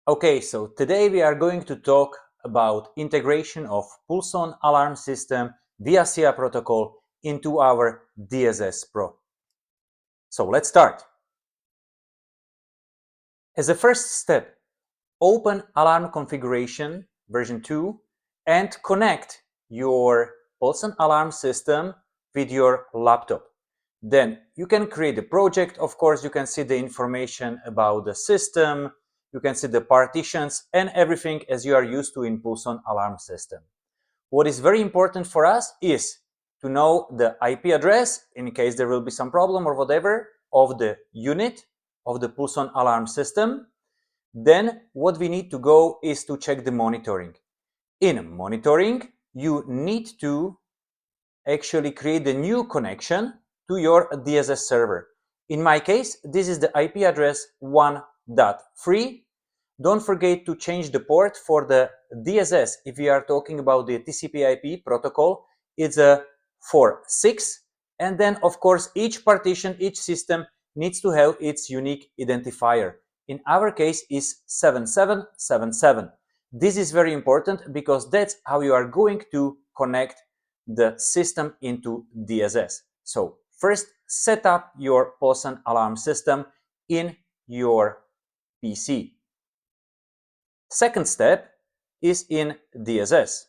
Okay, so today we are going to talk about integration of PulsonAlarm System via SIA protocol into our DSS Pro. So let's start. As a first step, open Alarm Configuration version 2 and connect your PulsonAlarm System with your laptop. Then you can create a project. Of course, you can see the information about the system. You can see the partitions and everything as you are used to in PulsonAlarm System. What is very important for us is to know the IP address in case there will be some problem or whatever of the unit of the PulsonAlarm System. Then what we need to go is to check the monitoring. In monitoring, you need to actually create a new connection to your DSS server. In my case, this is the IP address 1.3. Don't forget to change the port for the DSS. If we are talking about the TCP/IP protocol, it's a 4.6. And then, of course, each partition, each system needs to have its unique identifier. In our case, is 7777. This is very important because that's how you are going to connect the system into DSS. So first, set up your PulsonAlarm system in your PC. Second step is in DSS.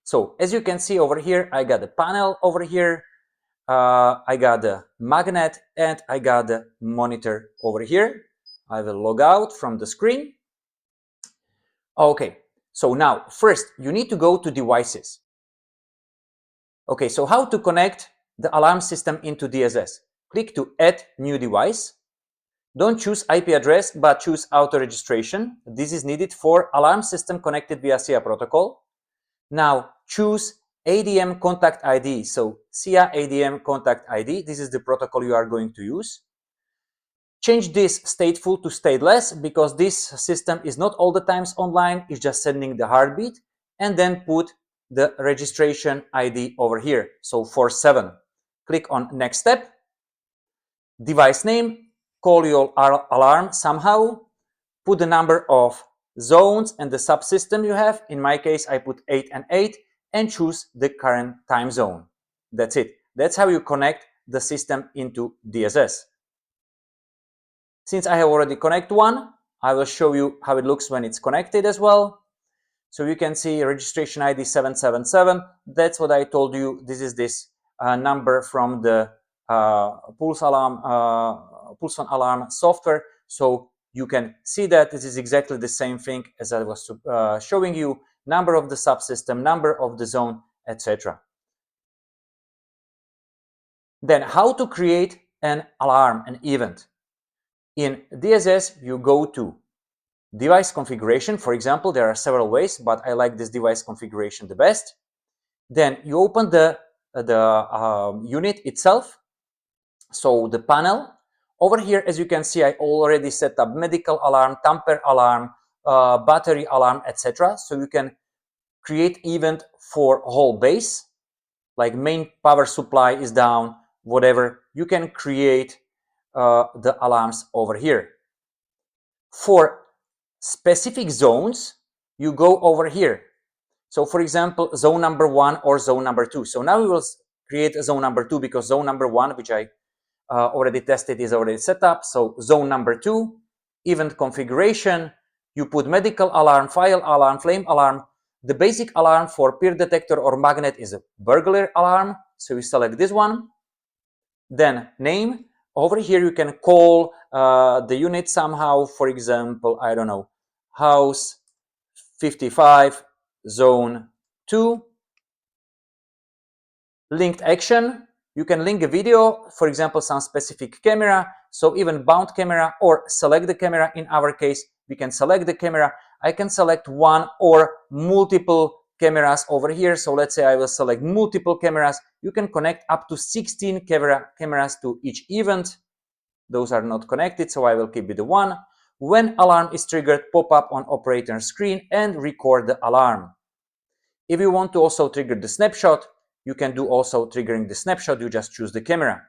So as you can see over here, I got a panel over here. I got the magnet and I got the monitor over here. I will log out from the screen. Okay, so now first you need to go to devices. Okay, so how to connect the alarm system into DSS? Click to add new device. Don't choose IP address, but choose auto registration. This is needed for alarm system connected via SIA protocol. Now choose ADM contact ID. So SIA ADM contact ID. This is the protocol you are going to use. Change this stateful to stateless because this system is not all the times online. It's just sending the heartbeat, and then put the registration ID over here. So 47. Click on next step. Device name, call your alarm somehow. Put the number of zones and the subsystem you have. In my case, I put 8 and 8 and choose the current time zone. That's it. That's how you connect the system into DSS. Since I have already connected one, I will show you how it looks when it's connected as well. So you can see registration ID 777. That's what I told you. This is this number from the PulsonAlarm software. So you can see that this is exactly the same thing as I was showing you. Number of the subsystem, number of the zone, etc. Then how to create an alarm, an event. In DSS, you go to device configuration. For example, there are several ways, but I like this device configuration the best. Then you open the unit itself. So the panel. Over here, as you can see, I already set up medical alarm, tamper alarm, battery alarm, etc. So you can create event for whole base, like main power supply is down, whatever. You can create the alarms over here. For specific zones, you go over here. So for example, zone number 1 or zone number 2. So now we will create a zone number 2 because zone number 1, which I already tested, is already set up. So zone number 2, event configuration, you put medical alarm, fire alarm, flame alarm. The basic alarm for peer detector or magnet is a burglar alarm. So you select this one. Then name. Over here you can call the unit somehow. For example, I don't know, house 55 zone 2. Linked action, you can link a video, for example, some specific camera, so even bound camera, or select the camera. In our case, we can select the camera. I can select one or multiple cameras over here. So let's say I will select multiple cameras. You can connect up to 16 cameras to each event. Those are not connected, so I will keep with the one. When alarm is triggered, pop up on operator screen and record the alarm. If you want to also trigger the snapshot, you can do also triggering the snapshot. You just choose the camera.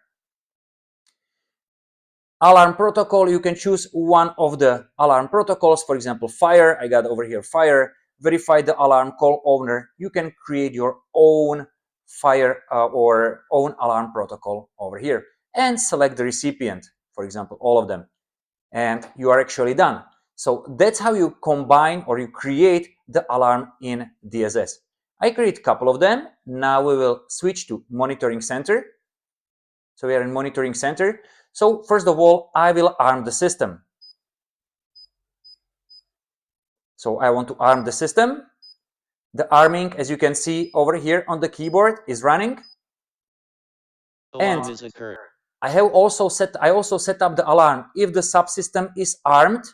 Alarm protocol, you can choose one of the alarm protocols, for example, fire. I got over here fire. Verify the alarm call owner. You can create your own fire or own alarm protocol over here and select the recipient, for example, all of them, and you are actually done. So that's how you combine or you create the alarm in DSS. I create a couple of them. Now we will switch to monitoring center. So we are in monitoring center. So first of all, I will arm the system. So I want to arm the system. The arming, as you can see over here on the keyboard, is running. Alarm is occurred. I also set up the alarm. If the subsystem is armed,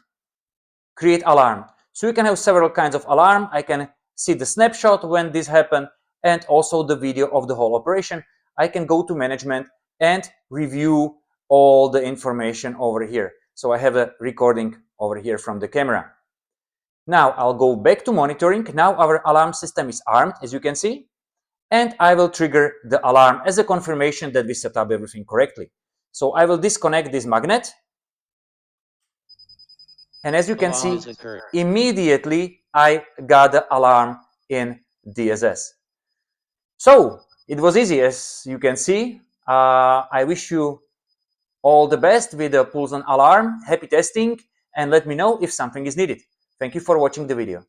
create alarm. So you can have several kinds of alarm. I can see the snapshot when this happened and also the video of the whole operation. I can go to management and review all the information over here. So I have a recording over here from the camera. Now I'll go back to monitoring. Now our alarm system is armed, as you can see, and I will trigger the alarm as a confirmation that we set up everything correctly. So I will disconnect this magnet. And as you can see, immediately I got the alarm in DSS. So it was easy, as you can see. I wish you all the best with the PulsonAlarm. Happy testing, and let me know if something is needed. Thank you for watching the video.